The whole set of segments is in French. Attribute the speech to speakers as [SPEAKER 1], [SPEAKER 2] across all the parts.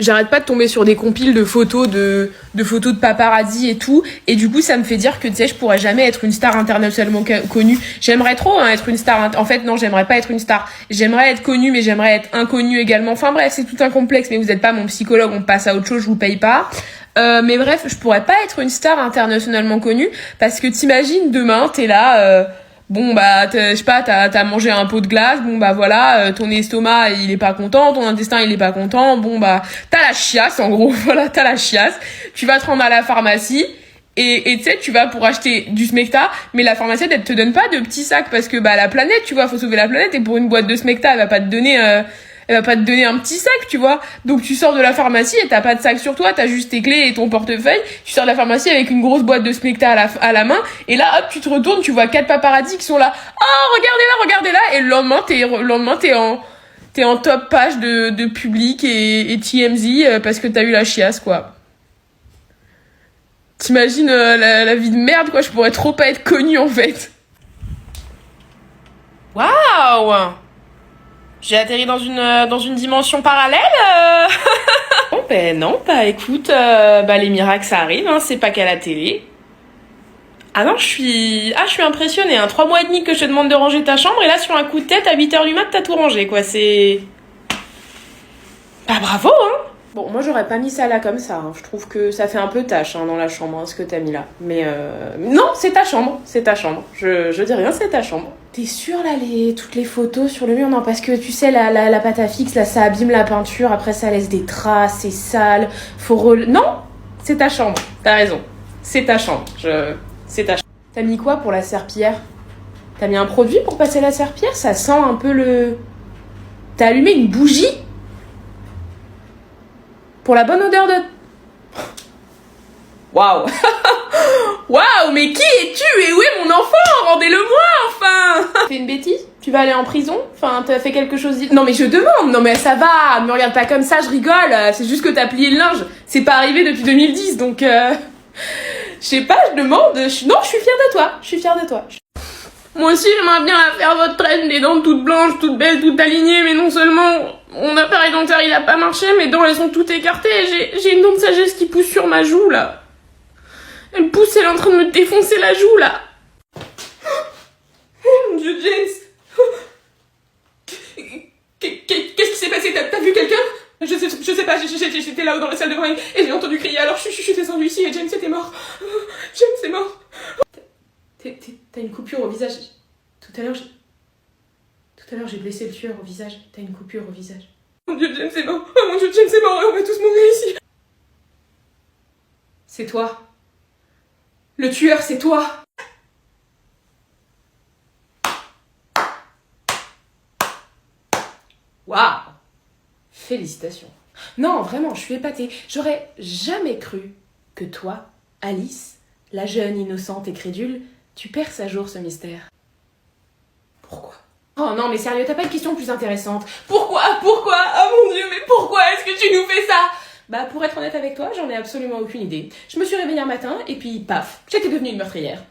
[SPEAKER 1] J'arrête pas de tomber sur des compiles de photos de photos de paparazzi et tout, et du coup ça me fait dire que tu sais je pourrais jamais être une star internationalement connue. J'aimerais trop être une star. En fait non, j'aimerais pas être une star. J'aimerais être connue, mais j'aimerais être inconnue également. Enfin bref, c'est tout un complexe. Mais vous êtes pas mon psychologue, on passe à autre chose, je vous paye pas. Mais bref, je pourrais pas être une star internationalement connue parce que t'imagines demain t'es là. Bon bah je sais pas, t'as mangé un pot de glace, bon bah voilà, ton estomac il est pas content, ton intestin il est pas content, bon bah t'as la chiasse en gros, voilà, t'as la chiasse, tu vas te rendre à la pharmacie et tu sais tu vas pour acheter du Smecta, mais la pharmacienne elle te donne pas de petits sacs parce que bah la planète, tu vois, faut sauver la planète, et pour une boîte de Smecta elle va pas te donner un petit sac, tu vois. Donc tu sors de la pharmacie et t'as pas de sac sur toi, t'as juste tes clés et ton portefeuille. Tu sors de la pharmacie avec une grosse boîte de Smecta à la main, et là hop tu te retournes, tu vois 4 paparazzi qui sont là. Oh regardez là, et le lendemain t'es en top page de Public et TMZ parce que t'as eu la chiasse, quoi. T'imagines la vie de merde, quoi. Je pourrais trop pas être connue en fait. Waouh! J'ai atterri dans une dimension parallèle. Bon, ben non, bah écoute, les miracles ça arrive, hein, c'est pas qu'à la télé. Ah non, je suis impressionnée, hein. 3 mois et demi que je te demande de ranger ta chambre, et là sur un coup de tête, à 8h du mat, t'as tout rangé, quoi, c'est... Bah bravo, hein. Bon, moi j'aurais pas mis ça là comme ça, hein. Je trouve que ça fait un peu tâche, hein, dans la chambre, hein, ce que t'as mis là. Mais non, c'est ta chambre. Je dis rien, c'est ta chambre. T'es sûre là, toutes les photos sur le mur? Non, parce que tu sais, la pâte à fixe, là, ça abîme la peinture, après ça laisse des traces, c'est sale, Non, c'est ta chambre, t'as raison. C'est ta chambre, c'est ta chambre. T'as mis quoi pour la serpillière? T'as mis un produit pour passer la serpillière? Ça sent un peu le... T'as allumé une bougie? Pour la bonne odeur de... Waouh. Waouh, mais qui es-tu? Et où est mon enfant? Rendez-le-moi, enfin. Fais une bêtise? Tu vas aller en prison? Enfin, t'as fait quelque chose... Non, mais je demande. Non, mais ça va. Me regarde pas comme ça, je rigole. C'est juste que t'as plié le linge. C'est pas arrivé depuis 2010, donc... Je sais pas, je demande... Non, je suis fière de toi. Je suis fière de toi. Moi aussi, j'aimerais bien la faire votre traîne, les dents toutes blanches, toutes belles, toutes alignées, mais non seulement mon appareil dentaire il a pas marché, mes dents elles sont toutes écartées, j'ai une dent de sagesse qui pousse sur ma joue là. Elle pousse, elle est en train de me défoncer la joue là. Oh mon Dieu, James. Qu'est-ce qui s'est passé? T'as vu quelqu'un? Je sais pas, j'étais là-haut dans la salle de bain et j'ai entendu crier, alors je suis descendue ici et James était mort. James est mort. T'as une coupure au visage. Tout à l'heure, j'ai blessé le tueur au visage. T'as une coupure au visage. Mon Dieu, James est mort. Oh mon Dieu, James est mort. On va tous mourir ici. C'est toi. Le tueur, c'est toi. Waouh. Félicitations. Non, vraiment, je suis épatée. J'aurais jamais cru que toi, Alice, la jeune innocente et crédule, tu perces à jour ce mystère. Pourquoi? Oh non, mais sérieux, t'as pas de question plus intéressante? Pourquoi? Oh mon Dieu, mais pourquoi est-ce que tu nous fais ça? Bah, pour être honnête avec toi, j'en ai absolument aucune idée. Je me suis réveillée un matin, et puis paf, j'étais devenue une meurtrière.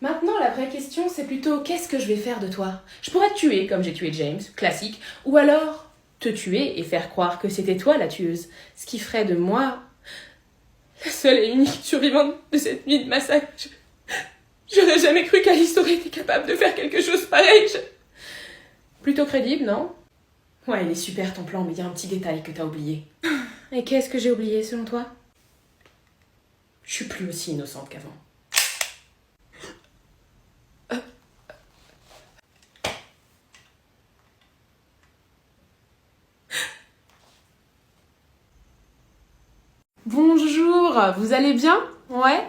[SPEAKER 1] Maintenant, la vraie question, c'est plutôt qu'est-ce que je vais faire de toi? Je pourrais te tuer, comme j'ai tué James, classique, ou alors te tuer et faire croire que c'était toi la tueuse, ce qui ferait de moi la seule et unique survivante de cette nuit de massacre. J'aurais jamais cru qu'Alice aurait été capable de faire quelque chose pareil. Plutôt crédible, non? Ouais, il est super ton plan, mais il y a un petit détail que t'as oublié. Et qu'est-ce que j'ai oublié selon toi? Je suis plus aussi innocente qu'avant. Bonjour, vous allez bien? Ouais.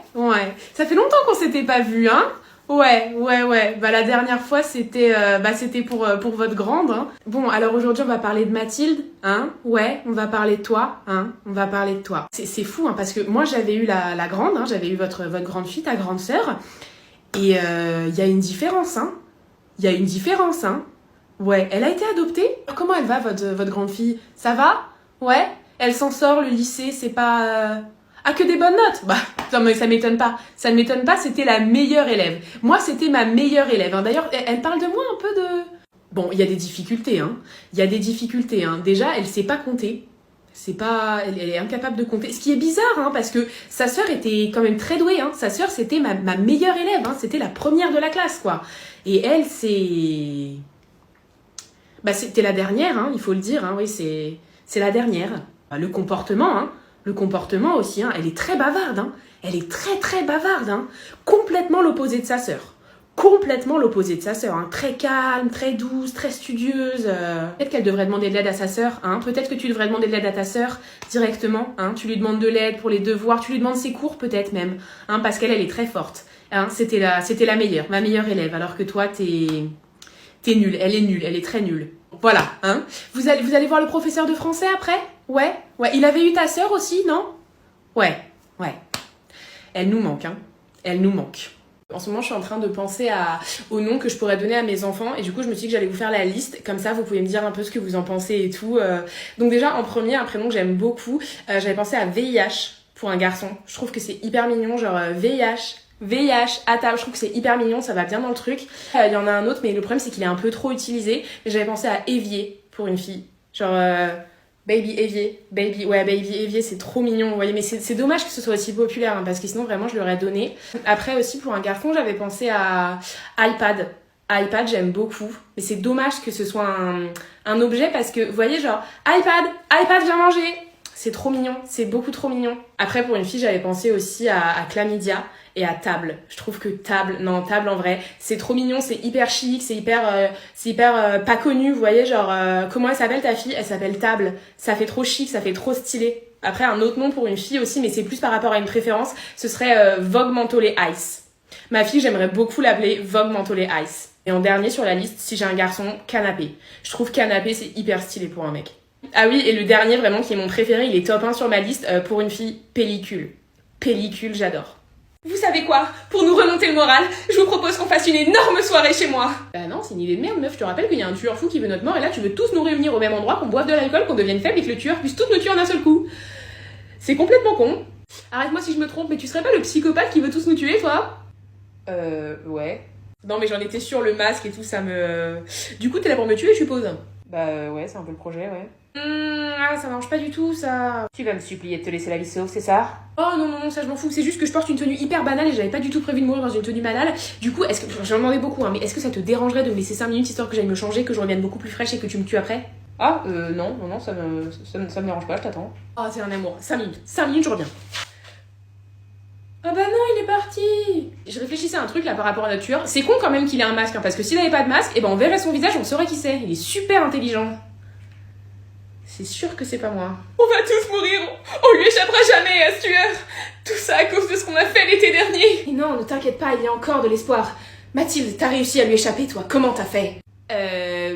[SPEAKER 1] Ça fait longtemps qu'on s'était pas vu, hein? Ouais. Bah la dernière fois c'était pour votre grande, hein. Bon, alors aujourd'hui on va parler de Mathilde, hein? Ouais, on va parler de toi, hein? On va parler de toi. C'est fou, hein, parce que moi j'avais eu la grande, hein, j'avais eu votre grande fille, ta grande sœur, et y a une différence, hein? Ouais, elle a été adoptée? Comment elle va votre grande fille? Ça va? Ouais? Elle s'en sort, le lycée, c'est pas... Ah, que des bonnes notes? Bah, non mais ça m'étonne pas. Ça ne m'étonne pas, c'était la meilleure élève. Moi, c'était ma meilleure élève, hein. D'ailleurs, elle parle de moi un peu de... Bon, il y a des difficultés, hein. Il y a des difficultés, hein. Déjà, elle sait pas compter. Elle est incapable de compter. Ce qui est bizarre, hein, parce que sa sœur était quand même très douée, hein. Sa sœur, c'était ma meilleure élève, hein. C'était la première de la classe, quoi. Et elle, c'était la dernière, hein, il faut le dire, hein. Oui, c'est la dernière. Le comportement aussi, hein. Elle est très bavarde, hein. Elle est très, très bavarde, hein. Complètement l'opposé de sa sœur. Complètement l'opposé de sa sœur, hein. Très calme, très douce, très studieuse. Peut-être qu'elle devrait demander de l'aide à sa sœur, hein. Peut-être que tu devrais demander de l'aide à ta sœur directement, hein. Tu lui demandes de l'aide pour les devoirs, tu lui demandes ses cours peut-être même, hein, parce qu'elle est très forte, hein. C'était la meilleure, ma meilleure élève, alors que toi t'es nulle, elle est très nulle. Voilà, hein. Vous allez voir le professeur de français après? Ouais. Il avait eu ta sœur aussi, non? Ouais. Elle nous manque, hein. Elle nous manque. En ce moment, je suis en train de penser aux noms que je pourrais donner à mes enfants. Et du coup, je me suis dit que j'allais vous faire la liste. Comme ça, vous pouvez me dire un peu ce que vous en pensez et tout. Donc déjà, en premier, un prénom que j'aime beaucoup, j'avais pensé à VIH pour un garçon. Je trouve que c'est hyper mignon, genre VIH, à table. Je trouve que c'est hyper mignon, ça va bien dans le truc. Il y en a un autre, mais le problème, c'est qu'il est un peu trop utilisé. J'avais pensé à Évier pour une fille. Genre... Baby Évier, c'est trop mignon, vous voyez, mais c'est dommage que ce soit aussi populaire, hein, parce que sinon vraiment je l'aurais donné. Après aussi pour un garçon, j'avais pensé à iPad. J'aime beaucoup, mais c'est dommage que ce soit un objet, parce que vous voyez, genre iPad viens manger, c'est trop mignon, c'est beaucoup trop mignon. Après pour une fille, j'avais pensé aussi à Chlamydia et à Table. Je trouve que Table en vrai, c'est trop mignon, c'est hyper chic, c'est hyper pas connu, vous voyez, genre comment elle s'appelle ta fille? Elle s'appelle Table. Ça fait trop chic, ça fait trop stylé. Après un autre nom pour une fille aussi, mais c'est plus par rapport à une préférence, ce serait Vogue Mentholé Ice. Ma fille, j'aimerais beaucoup l'appeler Vogue Mentholé Ice. Et en dernier sur la liste, si j'ai un garçon, Canapé. Je trouve Canapé, c'est hyper stylé pour un mec. Ah oui, et le dernier vraiment qui est mon préféré, il est top 1 sur ma liste, pour une fille, Pellicule. Pellicule, j'adore. Vous savez quoi? Pour nous remonter le moral, je vous propose qu'on fasse une énorme soirée chez moi. Bah non, c'est une idée de merde, meuf. Je te rappelle qu'il y a un tueur fou qui veut notre mort, et là tu veux tous nous réunir au même endroit, qu'on boive de l'alcool, qu'on devienne faible et que le tueur puisse tous nous tuer en un seul coup. C'est complètement con. Arrête-moi si je me trompe, mais tu serais pas le psychopathe qui veut tous nous tuer, toi? Ouais. Non mais j'en étais sûre, le masque et tout, ça me... Du coup t'es là pour me tuer, je suppose? Bah ouais, c'est un peu le projet, ouais. Ça marche pas du tout, ça. Tu vas me supplier de te laisser la vie sauve, c'est ça? Oh non, ça je m'en fous. C'est juste que je porte une tenue hyper banale et j'avais pas du tout prévu de mourir dans une tenue banale. Du coup, est-ce que... J'en demandais beaucoup, hein, mais est-ce que ça te dérangerait de me laisser 5 minutes histoire que j'aille me changer, que je revienne beaucoup plus fraîche et que tu me tues après? Non, ça me dérange pas, je t'attends. Oh, c'est un amour. 5 minutes, je reviens. Ah bah non, il est parti. Je réfléchissais à un truc là par rapport à notre tueur. C'est con quand même qu'il ait un masque, hein, parce que s'il avait pas de masque, on verrait son visage, on saurait qui c'est. Il est super intelligent. C'est sûr que c'est pas moi. On va tous mourir, on lui échappera jamais à ce tueur. Tout ça à cause de ce qu'on a fait l'été dernier. Et non, ne t'inquiète pas, il y a encore de l'espoir. Mathilde, t'as réussi à lui échapper, toi. Comment t'as fait? Je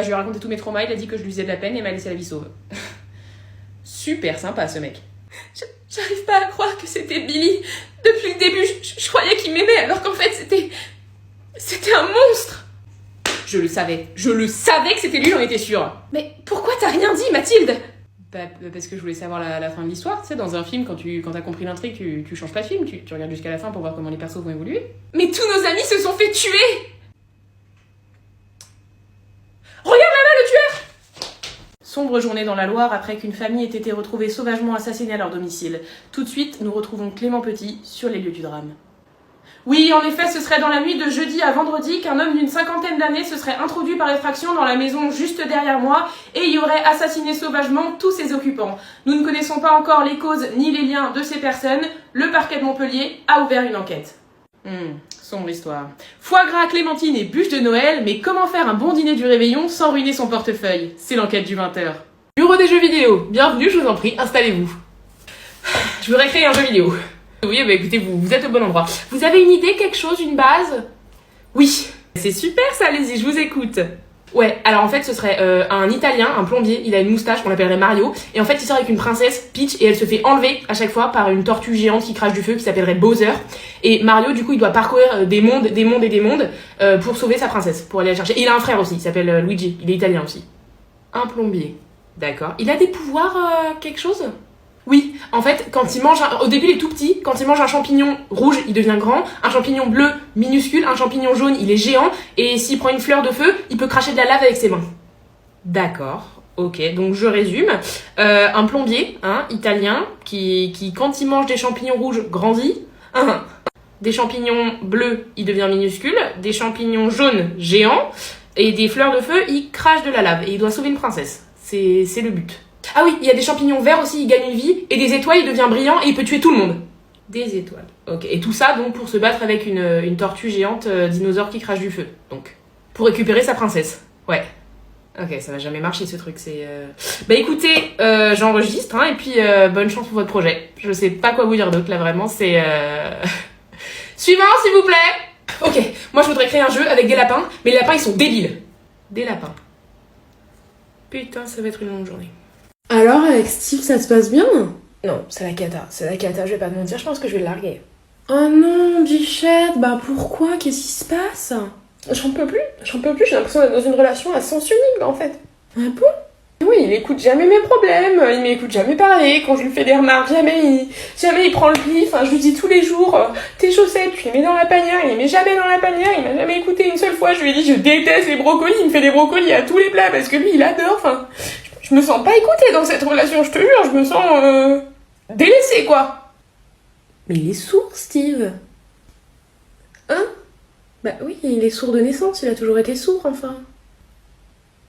[SPEAKER 1] lui ai raconté tous mes traumas, il a dit que je lui faisais de la peine et m'a laissé la vie sauve. Super sympa ce mec. J'arrive pas à croire que c'était Billy. Depuis le début, je croyais qu'il m'aimait alors qu'en fait c'était un monstre. Je le savais que c'était lui, j'en étais sûre. Mais pourquoi t'as rien dit, Mathilde? Parce que je voulais savoir la fin de l'histoire, tu sais, dans un film, quand t'as compris l'intrigue, tu changes pas de film, tu regardes jusqu'à la fin pour voir comment les persos vont évoluer. Mais tous nos amis se sont fait tuer. Regarde là-bas, le tueur! Sombre journée dans la Loire après qu'une famille ait été retrouvée sauvagement assassinée à leur domicile. Tout de suite, nous retrouvons Clément Petit sur les lieux du drame. Oui, en effet, ce serait dans la nuit de jeudi à vendredi qu'un homme d'une 50aine d'années se serait introduit par effraction dans la maison juste derrière moi et y aurait assassiné sauvagement tous ses occupants. Nous ne connaissons pas encore les causes ni les liens de ces personnes. Le parquet de Montpellier a ouvert une enquête. Sombre histoire. Foie gras, clémentine et bûche de Noël, mais comment faire un bon dîner du réveillon sans ruiner son portefeuille? C'est l'enquête du 20h. Bureau des jeux vidéo. Bienvenue, je vous en prie, installez-vous. Je voudrais créer un jeu vidéo. Oui, écoutez, vous êtes au bon endroit. Vous avez une idée, quelque chose, une base? Oui. C'est super ça, allez-y, je vous écoute. Ouais, alors en fait ce serait un Italien, un plombier, il a une moustache, on l'appellerait Mario, et en fait il sort avec une princesse, Peach, et elle se fait enlever à chaque fois par une tortue géante qui crache du feu, qui s'appellerait Bowser, et Mario du coup il doit parcourir des mondes pour sauver sa princesse, pour aller la chercher. Et il a un frère aussi, il s'appelle Luigi, il est italien aussi. Un plombier, d'accord. Il a des pouvoirs, quelque chose? Oui, en fait, quand il mange, au début il est tout petit, quand il mange un champignon rouge, il devient grand, un champignon bleu, minuscule, un champignon jaune, il est géant, et s'il prend une fleur de feu, il peut cracher de la lave avec ses mains. D'accord, ok, donc je résume. Un plombier, italien, qui quand il mange des champignons rouges, grandit. Des champignons bleus, il devient minuscule, des champignons jaunes, géants, et des fleurs de feu, il crache de la lave, et il doit sauver une princesse. C'est le but. Ah oui, il y a des champignons verts aussi, il gagne une vie, et des étoiles, il devient brillant et il peut tuer tout le monde. Des étoiles. Ok, et tout ça donc pour se battre avec une tortue géante dinosaure qui crache du feu. Donc, pour récupérer sa princesse. Ouais. Ok, ça va jamais marcher ce truc, c'est... Bah écoutez, j'enregistre, et puis bonne chance pour votre projet. Je sais pas quoi vous dire d'autre là, vraiment, c'est... Suivant, s'il vous plaît. Ok, moi je voudrais créer un jeu avec des lapins, mais les lapins ils sont débiles. Des lapins. Putain, ça va être une longue journée.
[SPEAKER 2] Alors, avec Steve, ça se passe bien?
[SPEAKER 1] Non, c'est la cata, je vais pas te mentir, je pense que je vais le larguer.
[SPEAKER 2] Oh non, Bichette, bah pourquoi? Qu'est-ce qui se passe?
[SPEAKER 1] J'en peux plus, j'ai l'impression d'être dans une relation à sens unique en fait.
[SPEAKER 2] Ah bon?
[SPEAKER 1] Oui, il écoute jamais mes problèmes, il m'écoute jamais parler, quand je lui fais des remarques, jamais il prend le pli, je lui dis tous les jours, tes chaussettes, tu les mets dans la panière, il les met jamais dans la panière, il m'a jamais écouté une seule fois, je lui ai dit je déteste les brocolis, il me fait des brocolis à tous les plats parce que lui il adore, je me sens pas écoutée dans cette relation, je te jure, je me sens délaissée quoi.
[SPEAKER 2] Mais il est sourd, Steve.
[SPEAKER 1] Hein?
[SPEAKER 2] Bah oui, il est sourd de naissance, il a toujours été sourd, enfin.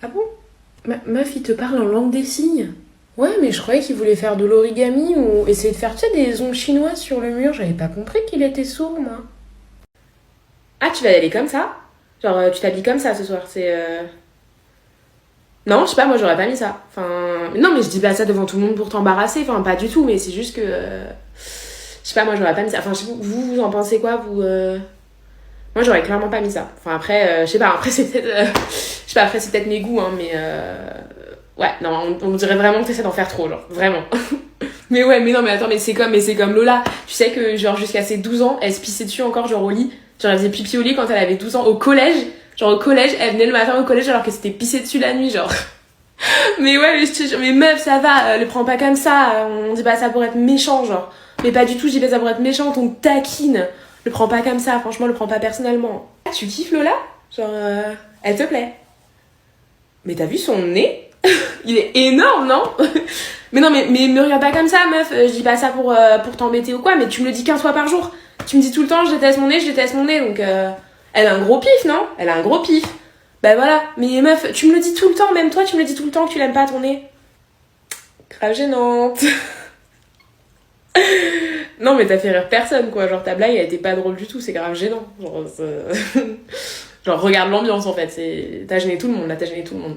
[SPEAKER 1] Ah bon?
[SPEAKER 2] Meuf, il te parle en langue des signes.
[SPEAKER 1] Ouais, mais je croyais qu'il voulait faire de l'origami ou essayer de faire, tu sais, des ongles chinois sur le mur. J'avais pas compris qu'il était sourd, moi. Ah, tu vas y aller comme ça? Genre, tu t'habilles comme ça ce soir, c'est... Non, je sais pas, moi j'aurais pas mis ça. Non, mais je dis pas ça devant tout le monde pour t'embarrasser, pas du tout, mais c'est juste que... Je sais pas, moi j'aurais pas mis ça. Vous en pensez quoi, vous Moi j'aurais clairement pas mis ça. Après, je sais pas, après c'est peut-être... Je sais pas, après c'est peut-être mes goûts, mais... Ouais, non, on dirait vraiment que t'essaies d'en faire trop, genre, vraiment. Mais ouais, mais non, mais attends, mais c'est comme Lola. Tu sais que, genre, jusqu'à ses 12 ans, elle se pissait dessus encore, genre, au lit. Genre, elle faisait pipi au lit quand elle avait 12 ans. Au collège, elle venait le matin au collège alors qu'elle s'était pissée dessus la nuit, genre. Mais ouais, mais meuf, ça va, le prends pas comme ça. On dit pas ça pour être méchant, genre. Mais pas du tout, je dis pas ça pour être méchante, on taquine. Le prends pas comme ça, franchement, le prends pas personnellement. Tu kiffes Lola? Genre, elle te plaît? Mais t'as vu son nez? Il est énorme, non? Mais non, mais me regarde pas comme ça, meuf. Je dis pas ça pour t'embêter ou quoi, mais tu me le dis 15 fois par jour. Tu me dis tout le temps, je déteste mon nez, donc... Elle a un gros pif, non? Elle a un gros pif. Bah voilà. Mais meuf, tu me le dis tout le temps, même toi, tu me le dis tout le temps que tu l'aimes pas ton nez. Grave gênante. Non, mais t'as fait rire personne, quoi. Genre, ta blague, elle était pas drôle du tout, c'est grave gênant. Genre, regarde l'ambiance, en fait. T'as gêné tout le monde, là, t'as gêné tout le monde.